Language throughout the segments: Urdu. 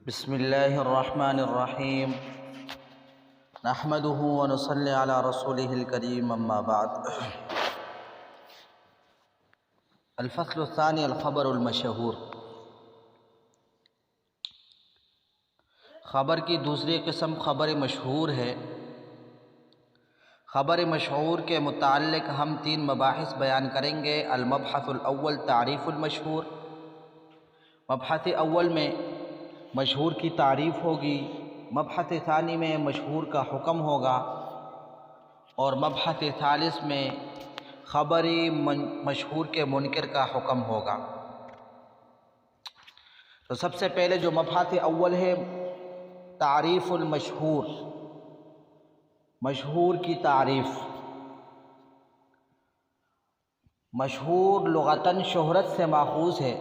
بسم اللہ الرحمن الرحیم نحمده ونصلی علی رسوله الکریم اما بعد الفصل الثانی الخبر المشہور۔ خبر کی دوسری قسم خبر مشہور ہے۔ خبر مشہور کے متعلق ہم تین مباحث بیان کریں گے۔ المبحث الاول تعریف المشہور، مبحث اول میں مشہور کی تعریف ہوگی، مبحث ثانی میں مشہور کا حکم ہوگا، اور مبحث ثالث میں خبر مشہور کے منکر کا حکم ہوگا۔ تو سب سے پہلے جو مبحث اول ہے تعریف المشہور، مشہور کی تعریف۔ مشہور لغتاً شہرت سے ماخوذ ہے،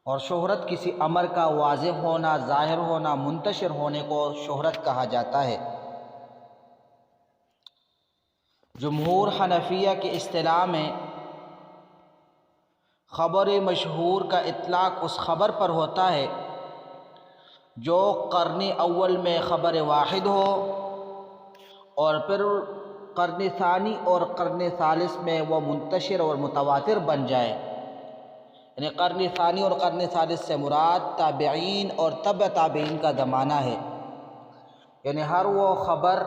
اور شہرت کسی امر کا واضح ہونا، ظاہر ہونا، منتشر ہونے کو شہرت کہا جاتا ہے۔ جمہور حنفیہ کی اصطلاح میں خبر مشہور کا اطلاق اس خبر پر ہوتا ہے جو قرن اول میں خبر واحد ہو اور پھر قرن ثانی اور قرن ثالث میں وہ منتشر اور متواتر بن جائے۔ یعنی قرن ثانی اور قرن ثالث سے مراد تابعین اور تبع تابعین کا زمانہ ہے۔ یعنی ہر وہ خبر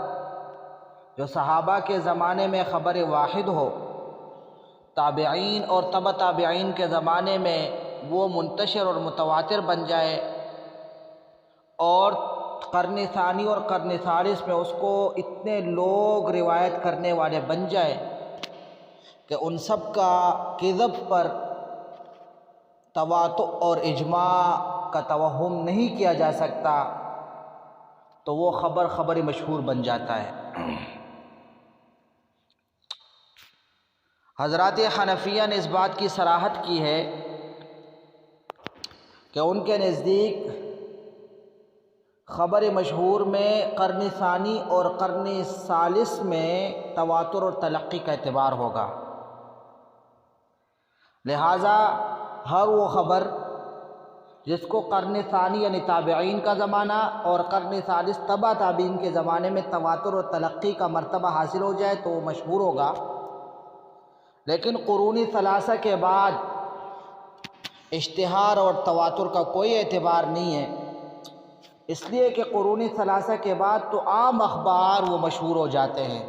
جو صحابہ کے زمانے میں خبر واحد ہو، تابعین اور تبع تابعین کے زمانے میں وہ منتشر اور متواتر بن جائے، اور قرن ثانی اور قرن ثالث میں اس کو اتنے لوگ روایت کرنے والے بن جائے کہ ان سب کا کذب پر تواتر اور اجماع کا توہم نہیں کیا جا سکتا، تو وہ خبر مشہور بن جاتا ہے۔ حضرات حنفیہ نے اس بات کی صراحت کی ہے کہ ان کے نزدیک خبر مشہور میں قرن ثانی اور قرن ثالث میں تواتر اور تلقی کا اعتبار ہوگا۔ لہٰذا ہر وہ خبر جس کو قرن ثانی یعنی تابعین کا زمانہ اور قرن ثالث تبع تابعین کے زمانے میں تواتر اور تلقی کا مرتبہ حاصل ہو جائے تو وہ مشہور ہوگا۔ لیکن قرون ثلاثہ کے بعد اشتہار اور تواتر کا کوئی اعتبار نہیں ہے، اس لیے کہ قرون ثلاثہ کے بعد تو عام اخبار وہ مشہور ہو جاتے ہیں،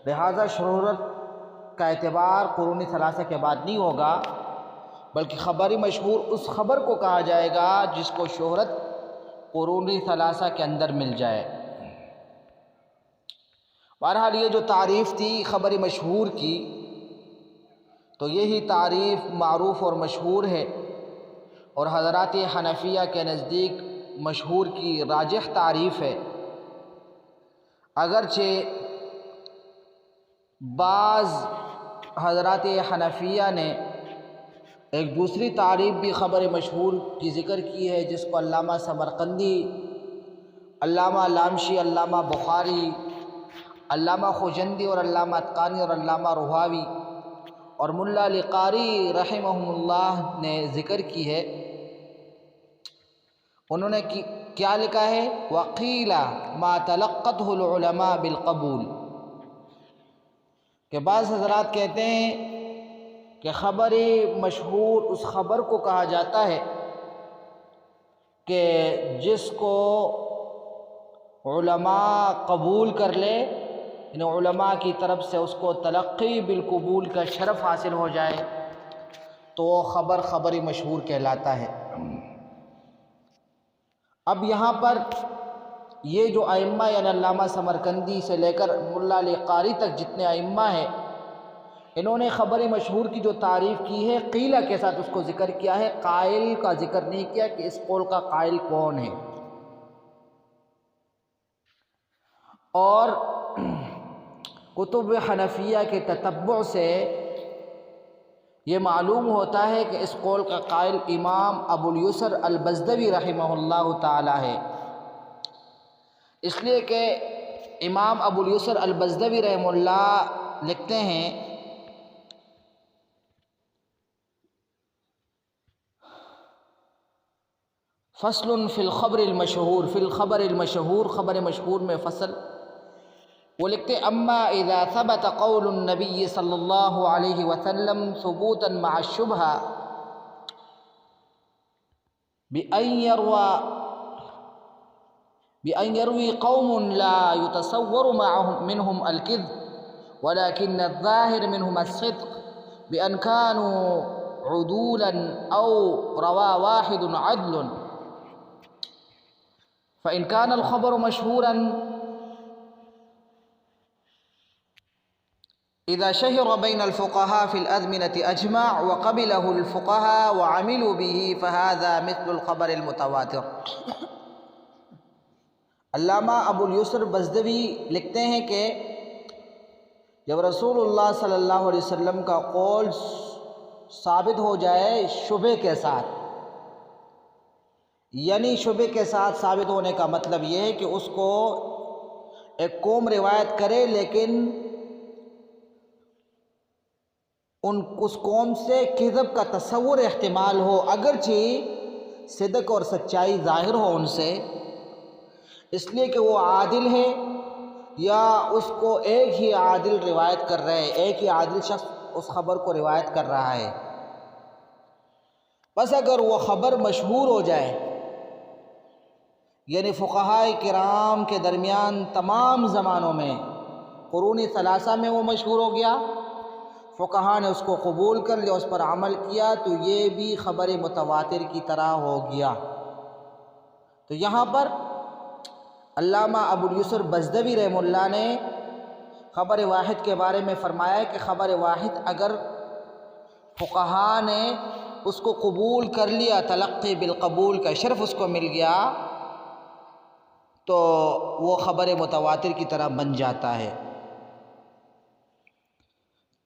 لہذا شہرت کا اعتبار قرون ثلاثہ کے بعد نہیں ہوگا، بلکہ خبر مشہور اس خبر کو کہا جائے گا جس کو شہرت قرون ثلاثہ کے اندر مل جائے۔ بہرحال یہ جو تعریف تھی خبر مشہور کی، تو یہی تعریف معروف اور مشہور ہے، اور حضرات حنفیہ کے نزدیک مشہور کی راجح تعریف ہے۔ اگرچہ بعض حضرات حنفیہ نے ایک دوسری تعریف بھی خبر مشہور کی ذکر کی ہے، جس کو علامہ سمرقندی، علامہ لامشی، علامہ بخاری، علامہ خوجندی اور علامہ اتقانی اور علامہ رحاوی اور ملا علی قاری رحمہم اللہ نے ذکر کی ہے۔ انہوں نے کیا لکھا ہے؟ وَقِيلَ مَا تَلَقَّتْهُ الْعُلَمَاء بِالْقَبُولِ، کہ بعض حضرات کہتے ہیں کہ خبر مشہور اس خبر کو کہا جاتا ہے کہ جس کو علماء قبول کر لے، یعنی علماء کی طرف سے اس کو تلقی بالقبول کا شرف حاصل ہو جائے تو وہ خبر مشہور کہلاتا ہے۔ اب یہاں پر یہ جو ائمہ یعنی علامہ سمرقندی سے لے کر ملا علی قاری تک جتنے ائمہ ہیں، انہوں نے خبر مشہور کی جو تعریف کی ہے قیلہ کے ساتھ اس کو ذکر کیا ہے، قائل کا ذکر نہیں کیا کہ اس قول کا قائل کون ہے۔ اور کتب حنفیہ کے تتبع سے یہ معلوم ہوتا ہے کہ اس قول کا قائل امام ابو الیسر البزدوی رحمہ اللہ تعالی ہے، اس لیے کہ امام ابو الیسر البزدوی رحمہ اللہ لکھتے ہیں فصل فی الخبر المشہور، فی الخبر المشہور، خبر مشہور میں فصل. وہ لکھتے اما اذا ثبت قول النبی صلی اللہ علیہ وسلم ثبوتا مع الشبہہ بأن يروي قوم لا يتصور منهم الكذب ولكن الظاهر منهم الصدق بأن كانوا عدولا أو روى واحد عدل، فإن كان الخبر مشهورا إذا شهر بين الفقهاء في الأزمنة أجمع وقبله الفقهاء وعملوا به فهذا مثل الخبر المتواتر. علامہ ابو الیسر بزدوی لکھتے ہیں کہ جب رسول اللہ صلی اللہ علیہ وسلم کا قول ثابت ہو جائے شبہ کے ساتھ، یعنی شبہ کے ساتھ ثابت ہونے کا مطلب یہ ہے کہ اس کو ایک قوم روایت کرے لیکن اس قوم سے کذب کا تصور احتمال ہو، اگرچہ صدق اور سچائی ظاہر ہو ان سے، اس لیے کہ وہ عادل ہے یا اس کو ایک ہی عادل روایت کر رہے ہیں، ایک ہی عادل شخص اس خبر کو روایت کر رہا ہے. بس اگر وہ خبر مشہور ہو جائے، یعنی فقہاء کرام کے درمیان تمام زمانوں میں قرون ثلاثہ میں وہ مشہور ہو گیا، فقہاء نے اس کو قبول کر لیا، اس پر عمل کیا، تو یہ بھی خبر متواتر کی طرح ہو گیا. تو یہاں پر علامہ ابو الیسر بزدوی رحمہ اللہ نے خبر واحد کے بارے میں فرمایا کہ خبر واحد اگر فقہاء نے اس کو قبول کر لیا، تلقی بالقبول کا شرف اس کو مل گیا، تو وہ خبر متواتر کی طرح بن جاتا ہے.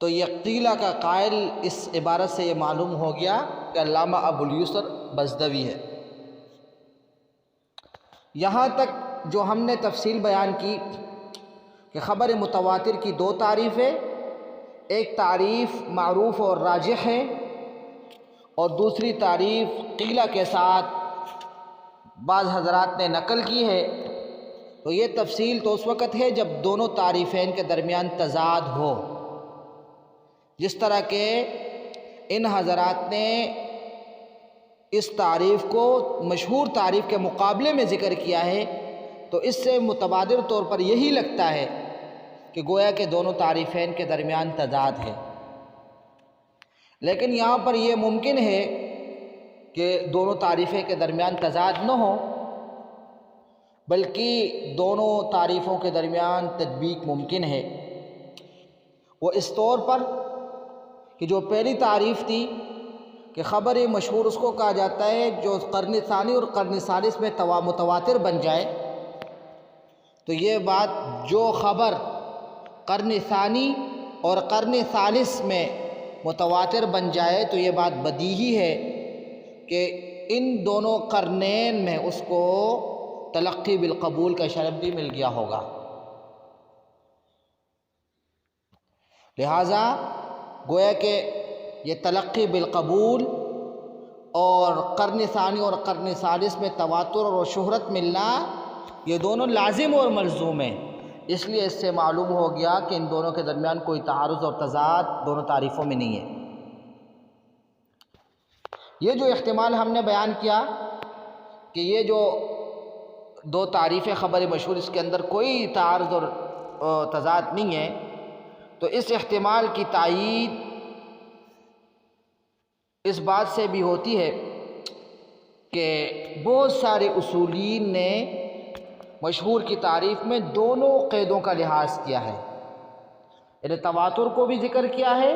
تو یہ قیلہ کا قائل اس عبارت سے یہ معلوم ہو گیا کہ علامہ ابو الیسر بزدوی ہے. یہاں تک جو ہم نے تفصیل بیان کی کہ خبر متواتر کی دو تعریفیں، ایک تعریف معروف اور راجح ہے اور دوسری تعریف قیلہ کے ساتھ بعض حضرات نے نقل کی ہے. تو یہ تفصیل تو اس وقت ہے جب دونوں تعریفین کے درمیان تضاد ہو، جس طرح کہ ان حضرات نے اس تعریف کو مشہور تعریف کے مقابلے میں ذکر کیا ہے، تو اس سے متبادر طور پر یہی لگتا ہے کہ گویا کہ دونوں تعریفین کے درمیان تضاد ہے. لیکن یہاں پر یہ ممکن ہے کہ دونوں تعریفیں کے درمیان تضاد نہ ہو، بلکہ دونوں تعریفوں کے درمیان تطبیق ممکن ہے. وہ اس طور پر کہ جو پہلی تعریف تھی کہ خبر مشہور اس کو کہا جاتا ہے جو قرن ثانی اور قرن ثالث میں متواتر بن جائے، تو یہ بات جو خبر قرن ثانی اور قرن ثالث میں متواتر بن جائے تو یہ بات بدیہی ہے کہ ان دونوں قرنین میں اس کو تلقی بالقبول کا شرف بھی مل گیا ہوگا. لہٰذا گویا کہ یہ تلقی بالقبول اور قرن ثانی اور قرن ثالث میں تواتر اور شہرت ملنا یہ دونوں لازم اور ملزوم ہیں. اس لیے اس سے معلوم ہو گیا کہ ان دونوں کے درمیان کوئی تعارض اور تضاد دونوں تعریفوں میں نہیں ہے. یہ جو احتمال ہم نے بیان کیا کہ یہ جو دو تعریفیں خبر مشہور اس کے اندر کوئی تعارض اور تضاد نہیں ہے، تو اس احتمال کی تائید اس بات سے بھی ہوتی ہے کہ بہت سارے اصولین نے مشہور کی تعریف میں دونوں قیدوں کا لحاظ کیا ہے، یعنی تواتر کو بھی ذکر کیا ہے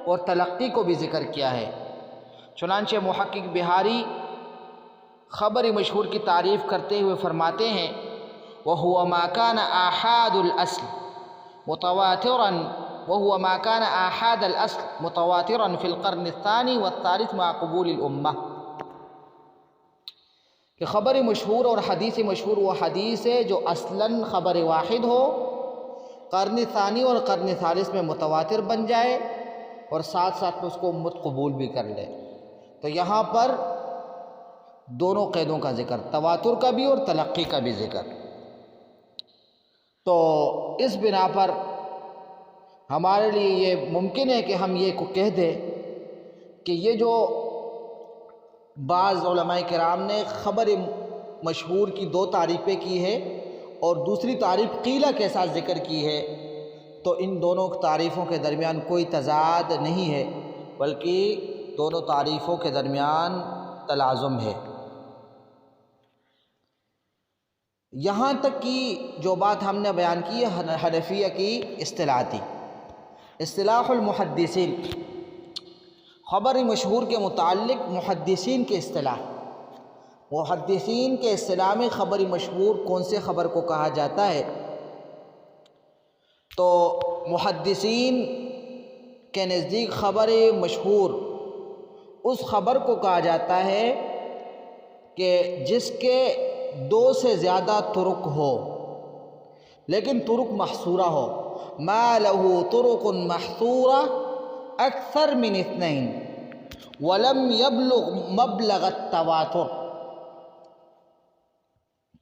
اور تلقی کو بھی ذکر کیا ہے. چنانچہ محقق بہاری خبر مشہور کی تعریف کرتے ہوئے فرماتے ہیں وَهُوَ مَا كَانَ آحَادُ الْأَصْلِ مُتَوَاتِرًا وهو ما كان آحاد الأصل متواترا في القرن الثاني والثالث مع قبول الأمة. کہ خبر مشہور اور حدیث مشہور وہ حدیث ہے جو اصلاً خبر واحد ہو، قرن ثانی اور قرن ثالث میں متواتر بن جائے اور ساتھ ساتھ میں اس کو امت قبول بھی کر لے. تو یہاں پر دونوں قیدوں کا ذکر، تواتر کا بھی اور تلقی کا بھی ذکر۔ تو اس بنا پر ہمارے لیے یہ ممکن ہے کہ ہم یہ کہہ دیں کہ یہ جو بعض علماء کرام نے خبر مشہور کی دو تعریفیں کی ہے اور دوسری تعریف قیلہ کے ساتھ ذکر کی ہے، تو ان دونوں تعریفوں کے درمیان کوئی تضاد نہیں ہے، بلکہ دونوں تعریفوں کے درمیان تلازم ہے۔ یہاں تک کہ جو بات ہم نے بیان کی ہے حنفیہ کی اصطلاح تھی، اصطلاح المحدثین، خبر مشہور کے متعلق محدثین کی اصطلاح، محدثین کے اصطلاح میں خبر مشہور کون سے خبر کو کہا جاتا ہے؟ تو محدثین کے نزدیک خبر مشہور اس خبر کو کہا جاتا ہے کہ جس کے دو سے زیادہ طرق ہو، لیکن طرق محصورہ ہو، ما له طرق محصورہ اکثر من اثنین ولم یبلغ مبلغ التواتر،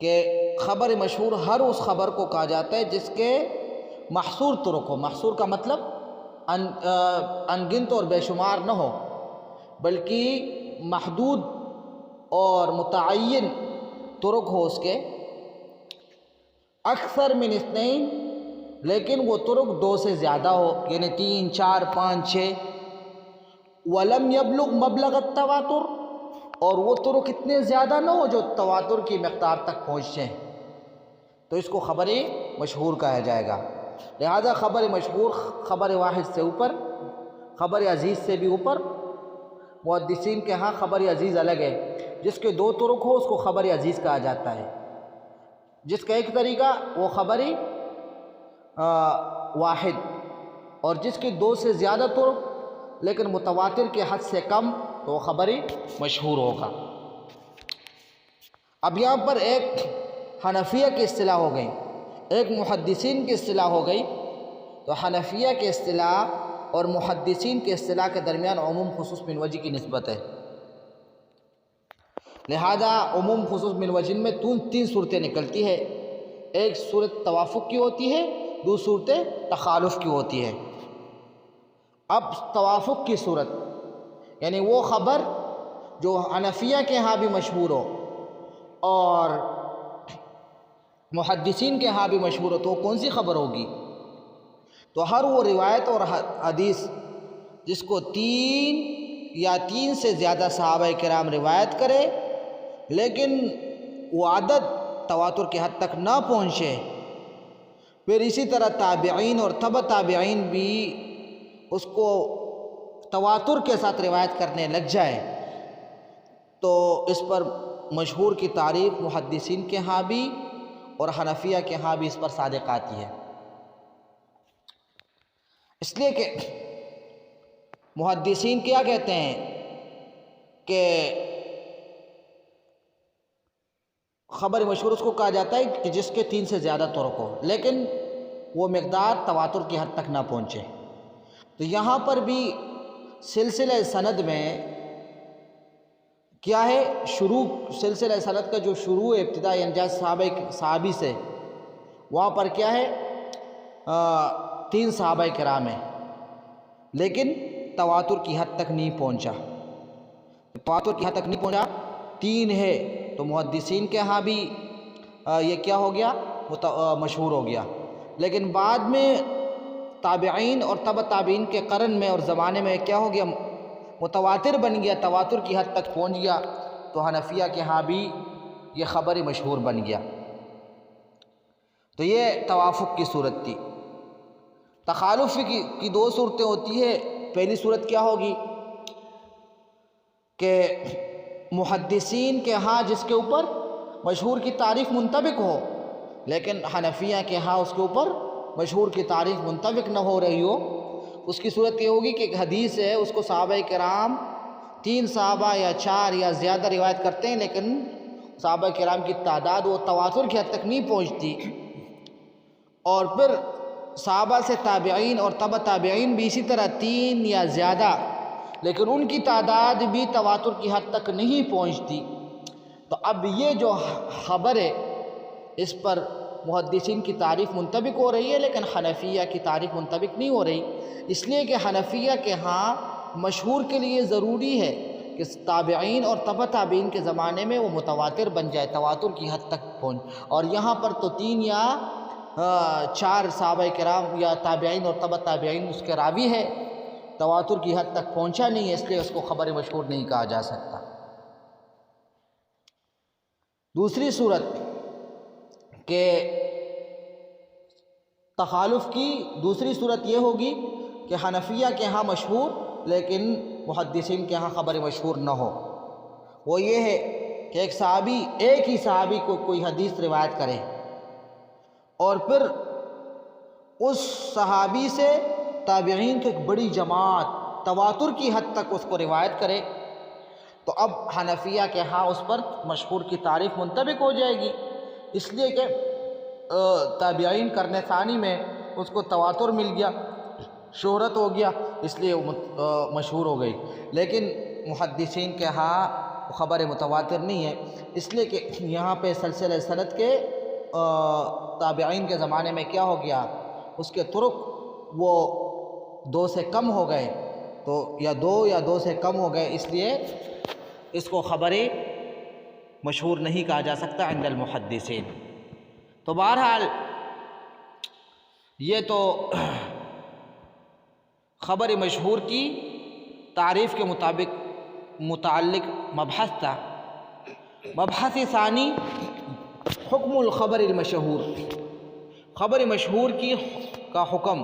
کہ خبر مشہور ہر اس خبر کو کہا جاتا ہے جس کے محصور طرق ہو۔ محصور کا مطلب انگنت اور بے شمار نہ ہو، بلکہ محدود اور متعین طرق ہو اس کے، اکثر من اثنین، لیکن وہ طرق دو سے زیادہ ہو، یعنی 3، 4، 5، 6، ولم یبلغ مبلغ التواتر، اور وہ طرق اتنے زیادہ نہ ہو جو تواتر کی مقدار تک پہنچے، تو اس کو خبر مشہور کہا جائے گا۔ لہذا خبر مشہور خبر واحد سے اوپر، خبر عزیز سے بھی اوپر۔ محدثین کے ہاں خبر عزیز الگ ہے، جس کے دو طرق ہو اس کو خبر عزیز کہا جاتا ہے، جس کا ایک طریقہ وہ خبر واحد، اور جس کے دو سے زیادہ طرق لیکن متواتر کے حد سے کم تو وہ خبر مشہور ہوگا۔ اب یہاں پر ایک حنفیہ کی اصطلاح ہو گئی، ایک محدثین کی اصطلاح ہو گئی، تو حنفیہ کی اصطلاح اور محدثین کے اصطلاح کے درمیان عموم خصوص من وجہ کی نسبت ہے، لہذا عموم خصوص من وجہ میں تین صورتیں نکلتی ہے، ایک صورت توافق کی ہوتی ہے، دوسری صورت تخالف کی ہوتی ہے۔ اب توافق کی صورت یعنی وہ خبر جو حنفیہ کے ہاں بھی مشہور ہو اور محدثین کے ہاں بھی مشہور ہو، تو کون سی خبر ہوگی؟ تو ہر وہ روایت اور حدیث جس کو 3 یا 3 سے زیادہ صحابہ کرام روایت کرے لیکن وہ عدد تواتر کی حد تک نہ پہنچے، پھر اسی طرح تابعین اور تبع تابعین بھی اس کو تواتر کے ساتھ روایت کرنے لگ جائے، تو اس پر مشہور کی تعریف محدثین کے ہاں بھی اور حنفیہ کے ہاں بھی اس پر صادق آتی ہے۔ اس لیے کہ محدثین کیا کہتے ہیں کہ خبر مشہور اس کو کہا جاتا ہے کہ جس کے 3 سے زیادہ طرق ہو لیکن وہ مقدار تواتر کی حد تک نہ پہنچے۔ تو یہاں پر بھی سلسلہ سند میں کیا ہے، شروع سلسلہ سند کا جو شروع ابتدا انجاز صحابی سے، وہاں پر کیا ہے 3 صحابہ کرام ہیں لیکن تواتر کی حد تک نہیں پہنچا، تواتر کی حد تک نہیں پہنچا، 3 ہے، تو محدثین کے ہاں بھی یہ کیا ہو گیا، مشہور ہو گیا، لیکن بعد میں تابعین اور تبع تابعین کے قرن میں اور زمانے میں کیا ہو گیا، متواتر بن گیا، تواتر کی حد تک پہنچ گیا، تو حنفیہ کے ہاں بھی یہ خبر مشہور بن گیا۔ تو یہ توافق کی صورت تھی۔ تخالف کی 2 صورتیں ہوتی ہے، پہلی صورت کیا ہوگی کہ محدثین کے ہاں جس کے اوپر مشہور کی تعریف منطبق ہو لیکن حنفیہ کے ہاں اس کے اوپر مشہور کی تعریف منطبق نہ ہو رہی ہو، اس کی صورت یہ ہوگی کہ ایک حدیث ہے اس کو صحابہ کرام 3 صحابہ یا 4 یا زیادہ روایت کرتے ہیں لیکن صحابہ کرام کی تعداد وہ تواتر کی حد تک نہیں پہنچتی، اور پھر صحابہ سے تابعین اور تبع تابعین بھی اسی طرح 3 یا زیادہ، لیکن ان کی تعداد بھی تواتر کی حد تک نہیں پہنچتی، تو اب یہ جو خبر ہے اس پر محدثین کی تعریف منطبق ہو رہی ہے، لیکن حنفیہ کی تعریف منطبق نہیں ہو رہی، اس لیے کہ حنفیہ کے ہاں مشہور کے لیے ضروری ہے کہ تابعین اور تبع تابعین کے زمانے میں وہ متواتر بن جائے، تواتر کی حد تک پہنچ، اور یہاں پر تو 3 یا 4 صحابہ کرام یا تابعین اور تبع تابعین اس کے راوی ہے، تواتر کی حد تک پہنچا نہیں ہے، اس لیے اس کو خبر مشہور نہیں کہا جا سکتا۔ دوسری صورت کہ تخالف کی دوسری صورت یہ ہوگی کہ حنفیہ کے ہاں مشہور لیکن محدثین کے ہاں خبر مشہور نہ ہو، وہ یہ ہے کہ ایک ہی صحابی کو کوئی حدیث روایت کرے اور پھر اس صحابی سے تابعین کی ایک بڑی جماعت تواتر کی حد تک اس کو روایت کرے، تو اب حنفیہ کے ہاں اس پر مشہور کی تعریف منطبق ہو جائے گی، اس لیے کہ تابعین قرن ثانی میں اس کو تواتر مل گیا، شہرت ہو گیا، اس لیے مشہور ہو گئی۔ لیکن محدثین کے ہاں خبر متواتر نہیں ہے، اس لیے کہ یہاں پہ سلسلہ سند کے تابعین کے زمانے میں کیا ہو گیا، اس کے طرق وہ 2 سے کم ہو گئے، تو یا 2 سے کم ہو گئے، اس لیے اس کو خبر مشہور نہیں کہا جا سکتا عند المحدثین۔ تو بہرحال یہ تو خبر مشہور کی تعریف کے متعلق مبحث تھا۔ مبحث ثانی حکم الخبر المشہور، خبر مشہور کا حکم۔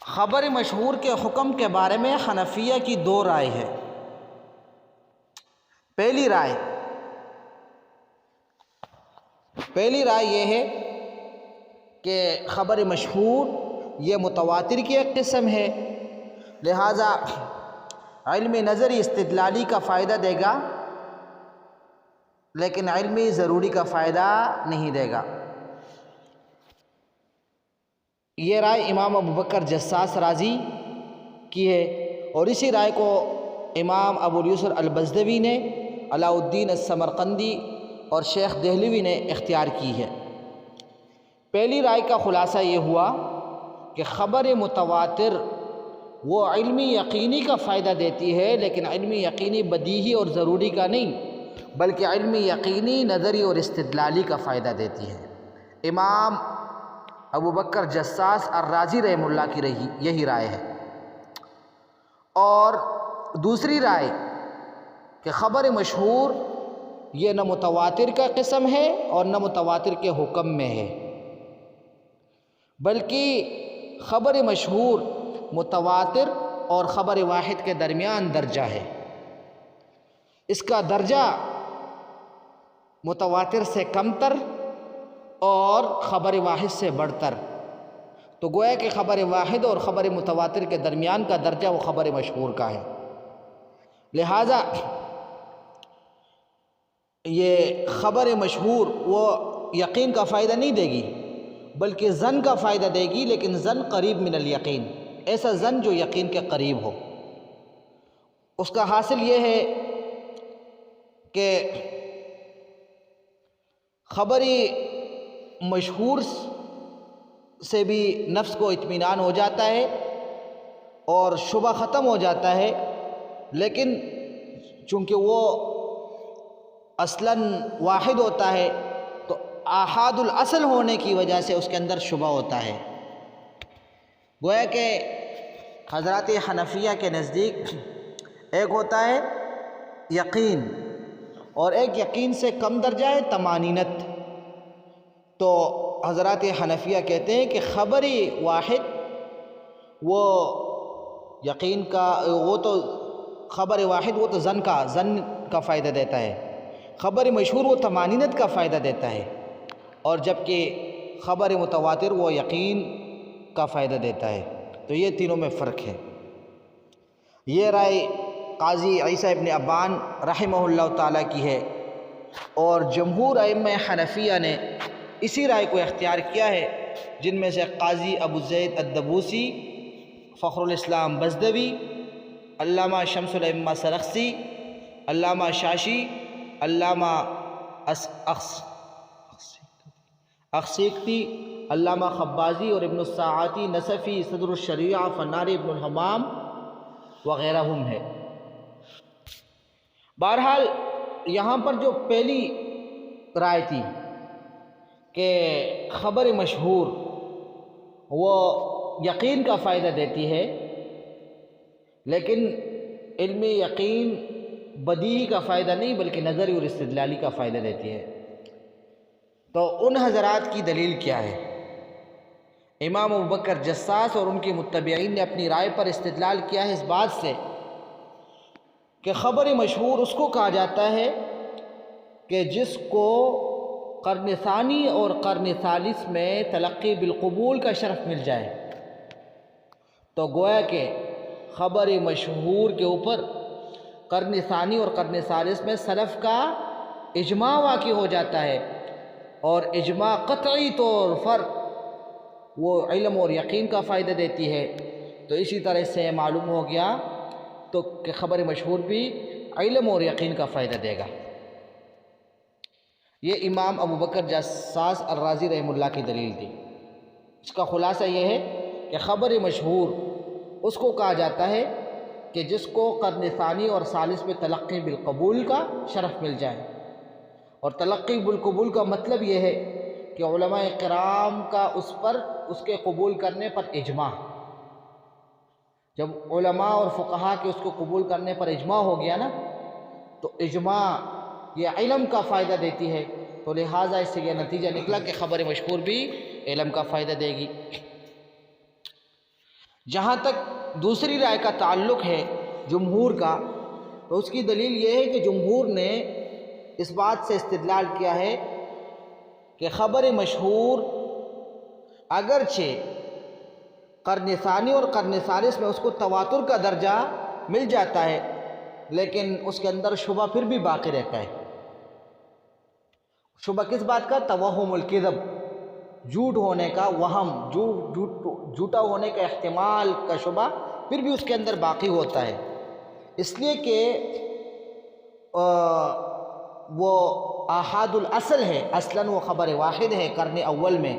خبر مشہور کے حکم کے بارے میں حنفیہ کی 2 رائے ہے۔ پہلی رائے یہ ہے کہ خبر مشہور یہ متواتر کی ایک قسم ہے، لہذا علم نظری استدلالی کا فائدہ دے گا لیکن علمی ضروری کا فائدہ نہیں دے گا۔ یہ رائے امام ابو بکر جساس رازی کی ہے، اور اسی رائے کو امام ابو الیسر البزدوی نے، علاء الدین السمرقندی اور شیخ دہلوی نے اختیار کی ہے۔ پہلی رائے کا خلاصہ یہ ہوا کہ خبر متواتر وہ علمی یقینی کا فائدہ دیتی ہے، لیکن علمی یقینی بدیہی اور ضروری کا نہیں، بلکہ علمی یقینی نظری اور استدلالی کا فائدہ دیتی ہے۔ امام ابو بکر جساس الرازی رحمہ اللہ کی یہی رائے ہے۔ اور دوسری رائے کہ خبر مشہور یہ نہ متواتر کا قسم ہے اور نہ متواتر کے حکم میں ہے، بلکہ خبر مشہور متواتر اور خبر واحد کے درمیان درجہ ہے، اس کا درجہ متواتر سے کم تر اور خبر واحد سے بڑھ تر، تو گویا کہ خبر واحد اور خبر متواتر کے درمیان کا درجہ وہ خبر مشہور کا ہے۔ لہذا یہ خبر مشہور وہ یقین کا فائدہ نہیں دے گی بلکہ ظن کا فائدہ دے گی، لیکن ظن قریب من الیقین، ایسا ظن جو یقین کے قریب ہو۔ اس کا حاصل یہ ہے کہ خبر مشہور سے بھی نفس کو اطمینان ہو جاتا ہے اور شبہ ختم ہو جاتا ہے، لیکن چونکہ وہ اصلاً واحد ہوتا ہے تو آحاد الاصل ہونے کی وجہ سے اس کے اندر شبہ ہوتا ہے۔ گویا کہ حضرات حنفیہ کے نزدیک ایک ہوتا ہے یقین اور ایک یقین سے کم درجہ ہے طمانینت، تو حضرات حنفیہ کہتے ہیں کہ خبر واحد وہ یقین کا وہ تو خبر واحد وہ تو ظن کا فائدہ دیتا ہے، خبر مشہور وہ طمانینت کا فائدہ دیتا ہے، اور جبکہ خبر متواتر وہ یقین کا فائدہ دیتا ہے۔ تو یہ تینوں میں فرق ہے۔ یہ رائے قاضی عیسیٰ ابن ابان رحمہ اللہ تعالیٰ کی ہے، اور جمہور ائمہ حنفیہ نے اسی رائے کو اختیار کیا ہے، جن میں سے قاضی ابو زید الدبوسی، فخر الاسلام بزدوی، علامہ شمس الائمہ سرخسی، علامہ شاشی، علامہ اخسیکتی، علامہ خبازی اور ابن الساعاتی نصفی، صدر الشریعہ فناری ابن الحمام وغیرہ ہے۔ بہرحال یہاں پر جو پہلی رائے تھی کہ خبر مشہور وہ یقین کا فائدہ دیتی ہے، لیکن علم یقین بدیہی کا فائدہ نہیں بلکہ نظری اور استدلالی کا فائدہ دیتی ہے، تو ان حضرات کی دلیل کیا ہے؟ امام ابوبکر جساس اور ان کے متبعین نے اپنی رائے پر استدلال کیا ہے اس بات سے کہ خبر مشہور اس کو کہا جاتا ہے کہ جس کو قرن ثانی اور قرن ثالث میں تلقی بالقبول کا شرف مل جائے، تو گویا کہ خبر مشہور کے اوپر قرن ثانی اور قرن ثالث میں سلف کا اجماع واقع ہو جاتا ہے، اور اجماع قطعی طور پر وہ علم اور یقین کا فائدہ دیتی ہے۔ تو اسی طرح سے معلوم ہو گیا تو کہ خبر مشہور بھی علم اور یقین کا فائدہ دے گا۔ یہ امام ابوبکر جساس الرازی رحمہ اللہ کی دلیل تھی۔ اس کا خلاصہ یہ ہے کہ خبر مشہور اس کو کہا جاتا ہے کہ جس کو قرن ثانی اور ثالث میں تلقی بالقبول کا شرف مل جائے، اور تلقی بالقبول کا مطلب یہ ہے کہ علماء کرام کا اس کے قبول کرنے پر اجماع، جب علماء اور فقہا کے اس کو قبول کرنے پر اجماع ہو گیا نا، تو اجماع یہ علم کا فائدہ دیتی ہے، تو لہٰذا اس سے یہ نتیجہ نکلا کہ خبر مشہور بھی علم کا فائدہ دے گی۔ جہاں تک دوسری رائے کا تعلق ہے جمہور کا، تو اس کی دلیل یہ ہے کہ جمہور نے اس بات سے استدلال کیا ہے کہ خبر مشہور اگرچہ قرن ثانی اور قرن ثالث میں اس کو تواتر کا درجہ مل جاتا ہے، لیکن اس کے اندر شبہ پھر بھی باقی رہتا ہے۔ شبہ کس بات کا؟ توہم الکذب، جھوٹ ہونے کا وہم، جھوٹا ہونے کا احتمال کا شبہ پھر بھی اس کے اندر باقی ہوتا ہے، اس لیے کہ وہ آحاد الاصل ہے، اصلاً وہ خبر واحد ہے قرن اول میں،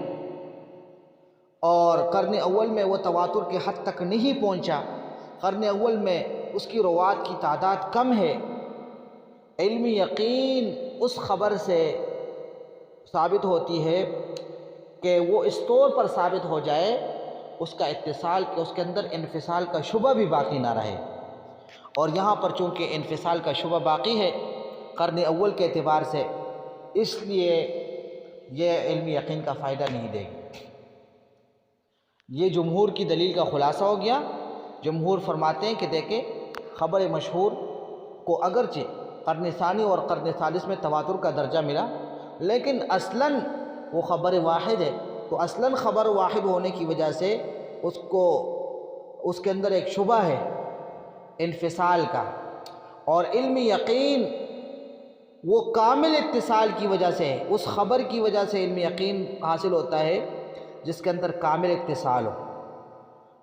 اور قرن اول میں وہ تواتر کے حد تک نہیں پہنچا، قرن اول میں اس کی روات کی تعداد کم ہے۔ علم یقین اس خبر سے ثابت ہوتی ہے کہ وہ اس طور پر ثابت ہو جائے اس کا اتصال کہ اس کے اندر انفصال کا شبہ بھی باقی نہ رہے، اور یہاں پر چونکہ انفصال کا شبہ باقی ہے قرن اول کے اعتبار سے، اس لیے یہ علم یقین کا فائدہ نہیں دے گی۔ یہ جمہور کی دلیل کا خلاصہ ہو گیا۔ جمہور فرماتے ہیں کہ دیکھیں خبر مشہور کو اگرچہ قرن ثانی اور قرن ثالث میں تواتر کا درجہ ملا، لیکن اصلاً وہ خبر واحد ہے، تو اصلاً خبر واحد ہونے کی وجہ سے اس کے اندر ایک شبہ ہے انفصال کا، اور علم یقین وہ کامل اتصال کی وجہ سے، اس خبر کی وجہ سے علم یقین حاصل ہوتا ہے جس کے اندر کامل اتصال ہو۔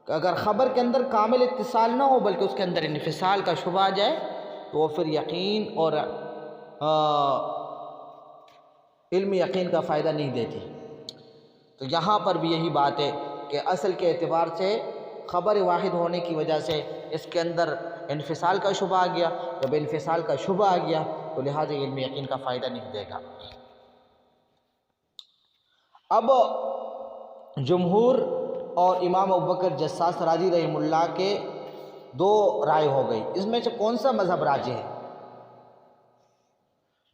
اگر خبر کے اندر کامل اتصال نہ ہو بلکہ اس کے اندر انفصال کا شبہ آ جائے تو وہ پھر یقین اور علم یقین کا فائدہ نہیں دیتی۔ تو یہاں پر بھی یہی بات ہے کہ اصل کے اعتبار سے خبر واحد ہونے کی وجہ سے اس کے اندر انفصال کا شبہ آ گیا، جب انفصال کا شبہ آ گیا تو لہٰذا علم یقین کا فائدہ نہیں دے گا۔ اب جمہور اور امام ابوبکر جساس راضی رحمہ اللہ کے دو رائے ہو گئی، اس میں سے کون سا مذہب راجح ہے؟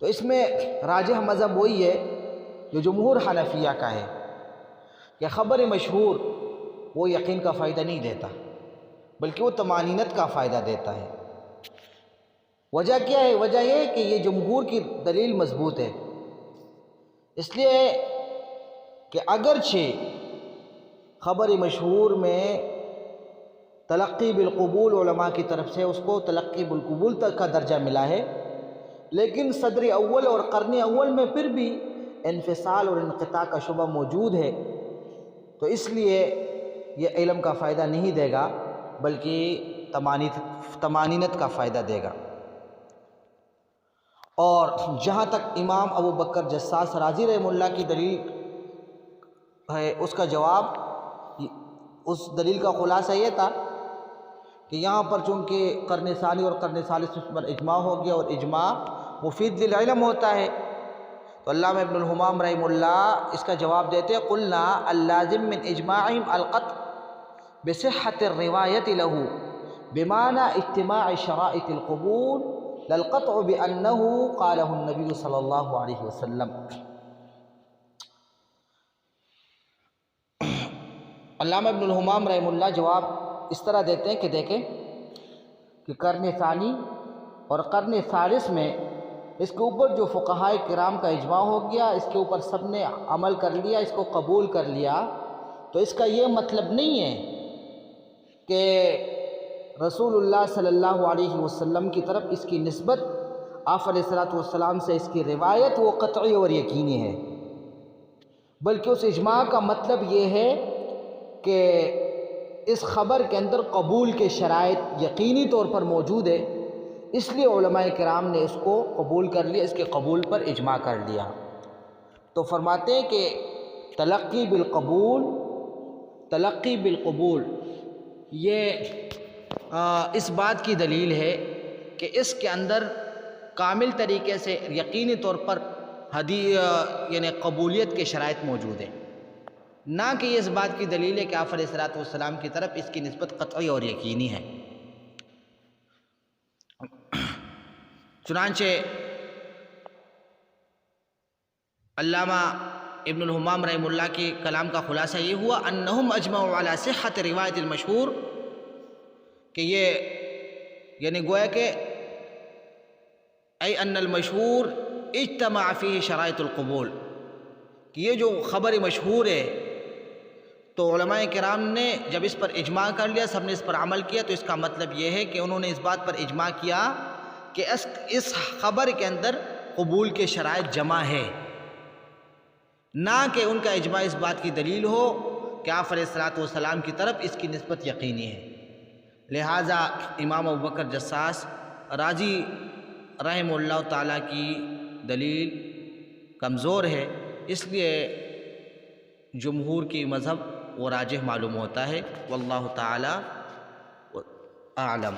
تو اس میں راجح مذہب وہی ہے جو جمہور حنفیہ کا ہے کہ خبر مشہور وہ یقین کا فائدہ نہیں دیتا بلکہ وہ طمانینت کا فائدہ دیتا ہے۔ وجہ کیا ہے؟ وجہ یہ ہے کہ یہ جمہور کی دلیل مضبوط ہے، اس لیے کہ اگرچہ خبر مشہور میں تلقی بالقبول علماء کی طرف سے اس کو تلقی بالقبول تک کا درجہ ملا ہے، لیکن صدر اول اور قرن اول میں پھر بھی انفصال اور انقطاع کا شبہ موجود ہے، تو اس لیے یہ علم کا فائدہ نہیں دے گا بلکہ طمانینت کا فائدہ دے گا۔ اور جہاں تک امام ابو بکر جساس رازی رحمہ اللہ کی دلیل ہے، اس کا جواب، اس دلیل کا خلاصہ یہ تھا کہ یہاں پر چونکہ قرن ثانی اور قرن ثالث پر اجماع ہو گیا اور اجماع مفید للعلم ہوتا ہے، تو علامہ ابن الحمام رحمہ اللہ اس کا جواب دیتے ہیں، قلنا اللازم من اجماعهم القطع بصحة الروایت له بمعنى اجتماع شرائط القبول للقطع بأنه قاله النبی صلی اللہ علیہ وسلم۔ علامہ ابن الحمام رحمہ اللہ جواب اس طرح دیتے ہیں کہ دیکھیں کہ قرن ثانی اور قرن ثالث میں اس کے اوپر جو فقہائے کرام کا اجماع ہو گیا، اس کے اوپر سب نے عمل کر لیا، اس کو قبول کر لیا، تو اس کا یہ مطلب نہیں ہے کہ رسول اللہ صلی اللہ علیہ وسلم کی طرف اس کی نسبت، آپ علیہ الصلوۃ والسلام سے اس کی روایت وہ قطعی اور یقینی ہے، بلکہ اس اجماع کا مطلب یہ ہے کہ اس خبر کے اندر قبول کے شرائط یقینی طور پر موجود ہے، اس لیے علماء کرام نے اس کو قبول کر لیا، اس کے قبول پر اجماع کر لیا۔ تو فرماتے ہیں کہ تلقی بالقبول یہ اس بات کی دلیل ہے کہ اس کے اندر کامل طریقے سے یقینی طور پر یعنی قبولیت کے شرائط موجود ہیں، نہ کہ یہ اس بات کی دلیل ہے کہ آپ علیہ الصلوۃ والسلام کی طرف اس کی نسبت قطعی اور یقینی ہے۔ چنانچہ علامہ ابن الحمام رحمہ اللہ کے کلام کا خلاصہ یہ ہوا انہم اجمعوا علی صحت روایت المشہور، کہ یہ یعنی گویا کہ ای ان المشہور اجتمع فیہ شرائط القبول، کہ یہ جو خبر مشہور ہے تو علماء کرام نے جب اس پر اجماع کر لیا، سب نے اس پر عمل کیا، تو اس کا مطلب یہ ہے کہ انہوں نے اس بات پر اجماع کیا کہ اس خبر کے اندر قبول کے شرائط جمع ہے، نہ کہ ان کا اجماع اس بات کی دلیل ہو کہ آپ علیہ الصلوۃ والسلام کی طرف اس کی نسبت یقینی ہے۔ لہٰذا امام ابو بکر جساس رازی رحمہ اللہ تعالیٰ کی دلیل کمزور ہے، اس لیے جمہور کی مذہب وہ راجح معلوم ہوتا ہے، واللہ تعالی اعلم۔